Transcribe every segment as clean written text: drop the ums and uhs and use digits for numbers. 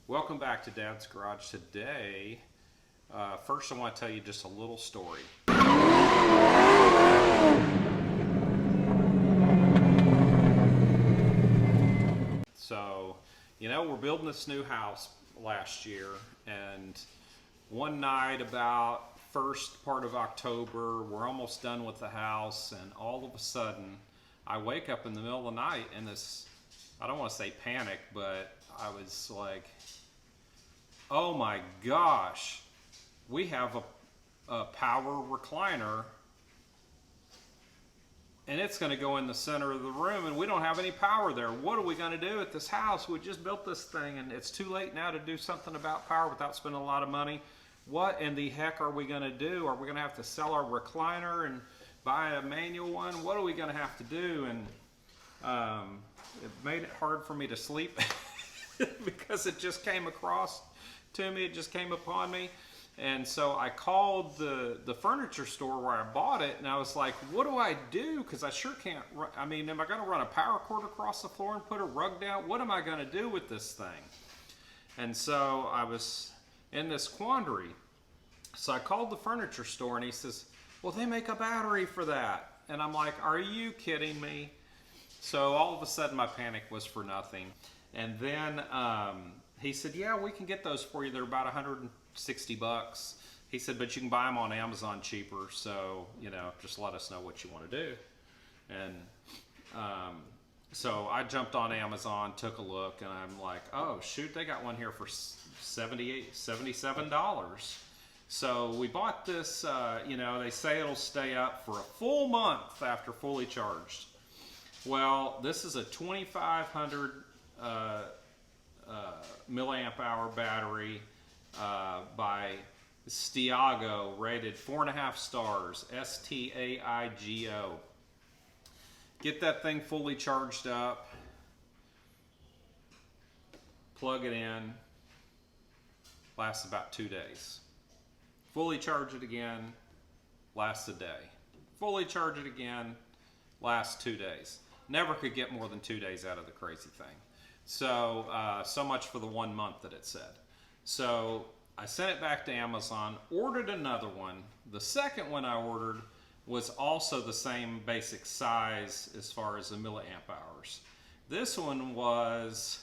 Welcome back to Dad's Garage. Today, first I want to tell you just a little story. So, we're building this new house last year, and one night about first part of October, we're almost done with the house, and all of a sudden, I wake up in the middle of the night in this, I don't want to say panic, but I was like, oh my gosh, we have a power recliner and it's going to go in the center of the room and we don't have any power there. What are we going to do at this house? We just built this thing and it's too late now to do something about power without spending a lot of money. What in the heck are we going to do? Are we going to have to sell our recliner and buy a manual one? What are we going to have to do? And it made it hard for me to sleep because it just came across to me, it just came upon me. And so I called the furniture store where I bought it, and I was like, what do I do? Because I sure can't, am I going to run a power cord across the floor and put a rug down? What am I going to do with this thing? And so I was in this quandary. So I called the furniture store, and he says, well, they make a battery for that. And I'm like, are you kidding me? So all of a sudden my panic was for nothing. And then he said, yeah, we can get those for you. They're about $160. He said, but you can buy them on Amazon cheaper. So, just let us know what you want to do. And so I jumped on Amazon, took a look, and I'm like, oh, shoot, they got one here for $77. So we bought this, they say it'll stay up for a full month after fully charged. Well, this is a 2,500 milliamp hour battery by Stiago, rated 4.5 stars, STAIGO. Get that thing fully charged up, plug it in, lasts about 2 days. Fully charge it again, lasts a day. Fully charge it again, lasts 2 days. Never could get more than 2 days out of the crazy thing. So, so much for the 1 month that it said. So I sent it back to Amazon, ordered another one. The second one I ordered was also the same basic size as far as the milliamp hours. This one was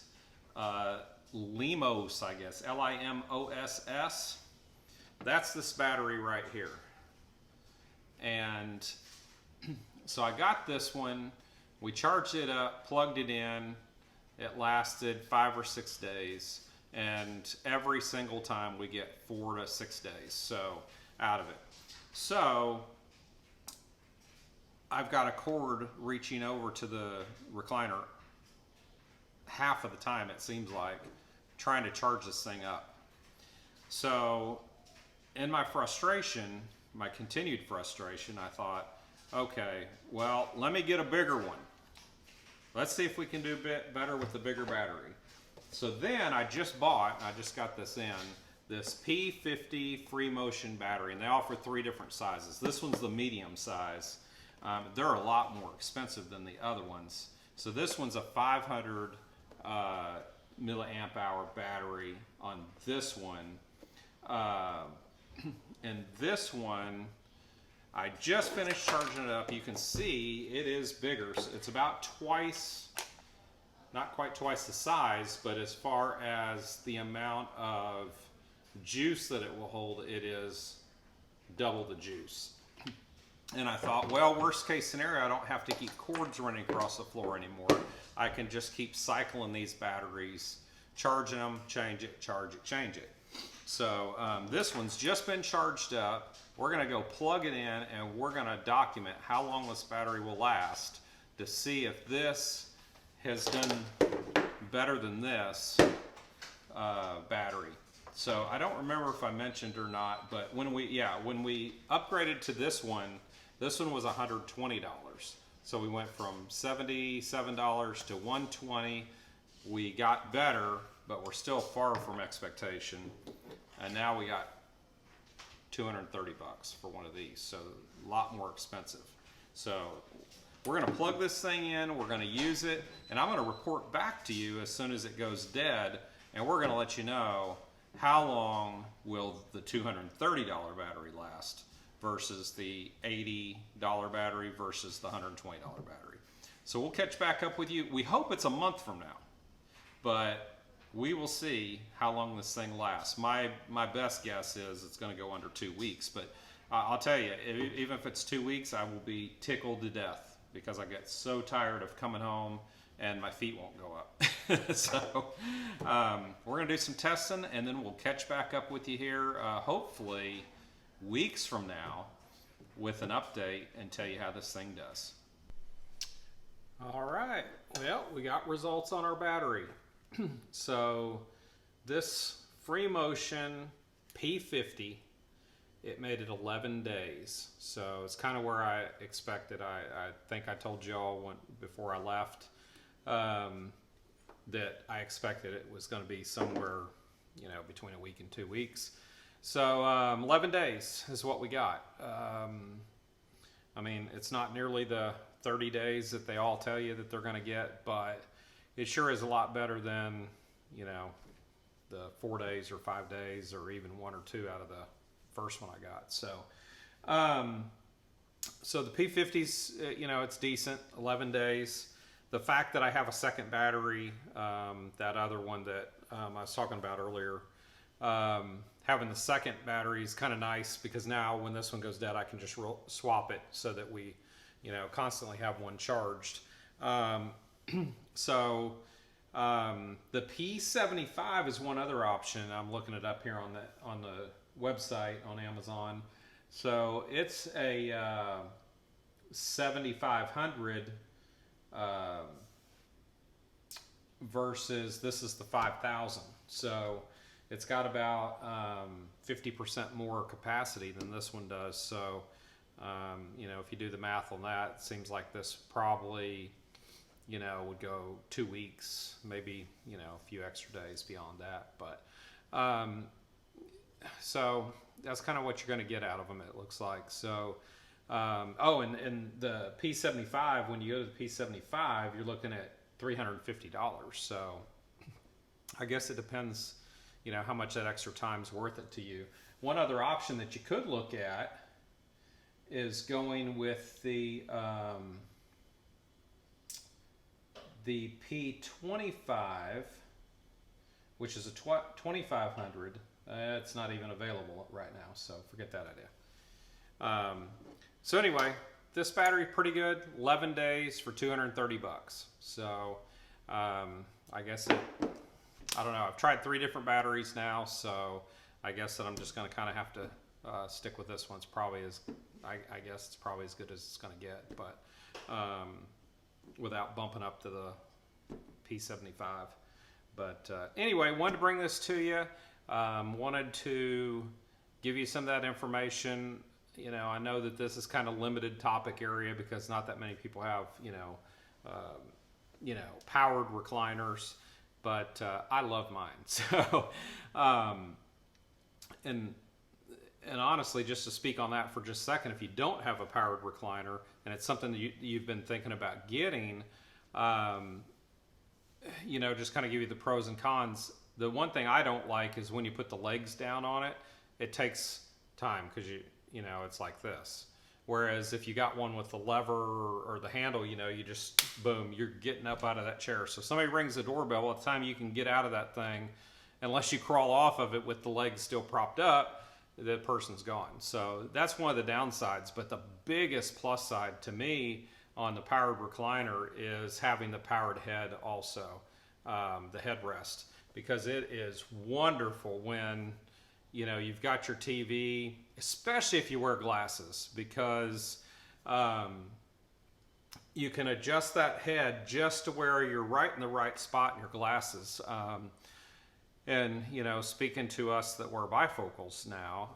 Limos, I guess, LIMOSS. That's this battery right here. And so I got this one. We charged it up, plugged it in. It lasted 5 or 6 days, and every single time we get 4 to 6 days out of it. So I've got a cord reaching over to the recliner half of the time, it seems like, trying to charge this thing up. So in my frustration, my continued frustration, I thought, okay, well, let me get a bigger one. Let's see if we can do a bit better with the bigger battery. So then I just got this P50 free motion battery, and they offer 3 different sizes. This one's the medium size. They're a lot more expensive than the other ones. So this one's a 500 milliamp hour battery on this one. And this one, I just finished charging it up. You can see it is bigger. It's about twice, not quite twice the size, but as far as the amount of juice that it will hold, it is double the juice. And I thought, well, worst case scenario, I don't have to keep cords running across the floor anymore. I can just keep cycling these batteries, charging them, change it, charge it, change it. So this one's just been charged up. We're going to go plug it in, and we're going to document how long this battery will last to see if this has done better than this battery. So I don't remember if I mentioned or not, but when we upgraded to this one was $120. So we went from $77 to $120. We got better, but we're still far from expectation. And now we got $230 for one of these, so a lot more expensive. So we're going to plug this thing in, we're going to use it, and I'm going to report back to you as soon as it goes dead and we're going to let you know how long will the $230 battery last versus the $80 battery versus the $120 battery. So we'll catch back up with you. We hope it's a month from now, but we will see how long this thing lasts. My best guess is it's going to go under 2 weeks, but I'll tell you, even if it's 2 weeks, I will be tickled to death because I get so tired of coming home and my feet won't go up. So we're going to do some testing, and then we'll catch back up with you here, hopefully weeks from now, with an update and tell you how this thing does. All right, well, we got results on our battery. So this Free Motion P50, it made it 11 days. So it's kind of where I expected. I think I told y'all before I left that I expected it was going to be somewhere, between a week and 2 weeks. So 11 days is what we got. I mean, it's not nearly the 30 days that they all tell you that they're going to get, but it sure is a lot better than, the 4 days or 5 days or even 1 or 2 out of the first one I got. So, so the P50's, it's decent, 11 days. The fact that I have a second battery, that other one that I was talking about earlier, having the second battery is kind of nice because now when this one goes dead, I can just swap it so that we, constantly have one charged. So the P75 is one other option. I'm looking it up here on the website on Amazon. So it's a 7500 versus this is the 5000. So it's got about 50% more capacity than this one does. So if you do the math on that, it seems like this probably would go 2 weeks, maybe a few extra days beyond that. But so that's kind of what you're going to get out of them, it looks like. So and the P75, when you go to the P75, you're looking at $350. So I guess it depends, how much that extra time's worth it to you. One other option that you could look at is going with the P25, which is a 2500. It's not even available right now, so forget that idea. So anyway, this battery pretty good. 11 days for $230. So I guess I don't know. I've tried 3 different batteries now, so I guess that I'm just going to kind of have to stick with this one. It's probably I guess it's probably as good as it's going to get, but without bumping up to the P75. But anyway, wanted to bring this to you. Wanted to give you some of that information. I know that this is kind of limited topic area because not that many people have, powered recliners, but I love mine. So, and honestly, just to speak on that for just a second, if you don't have a powered recliner and it's something that you've been thinking about getting, just kind of give you the pros and cons. The one thing I don't like is when you put the legs down on it, it takes time because it's like this. Whereas if you got one with the lever or the handle, you just, boom, you're getting up out of that chair. So if somebody rings the doorbell, by the time you can get out of that thing, unless you crawl off of it with the legs still propped up, the person's gone. So that's one of the downsides. But the biggest plus side to me on the powered recliner is having the powered head also, the headrest, because it is wonderful when you've got your TV, especially if you wear glasses, because you can adjust that head just to where you're right in the right spot in your glasses. And, speaking to us that wear bifocals now,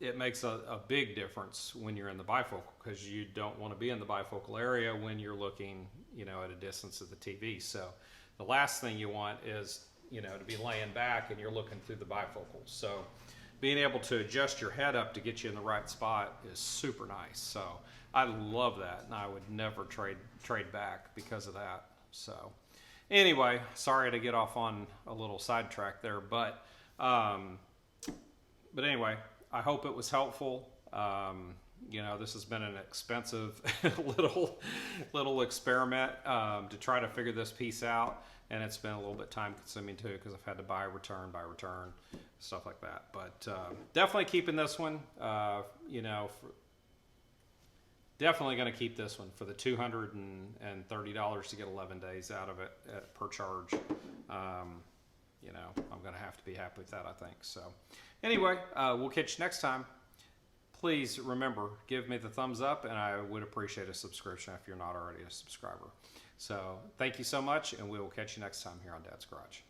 it makes a big difference when you're in the bifocal, because you don't want to be in the bifocal area when you're looking, at a distance of the TV. So the last thing you want is, to be laying back and you're looking through the bifocal. So being able to adjust your head up to get you in the right spot is super nice. So I love that, and I would never trade back because of that. So Anyway, sorry to get off on a little sidetrack there, but anyway, I hope it was helpful. You know, this has been an expensive little experiment to try to figure this piece out, and it's been a little bit time consuming too because I've had to buy return, stuff like that. But definitely keeping this one. You know, definitely going to keep this one for the $230 to get 11 days out of it per charge. You know, I'm going to have to be happy with that, I think. So anyway, we'll catch you next time. Please remember, give me the thumbs up, and I would appreciate a subscription if you're not already a subscriber. So thank you so much, and we will catch you next time here on Dad's Garage.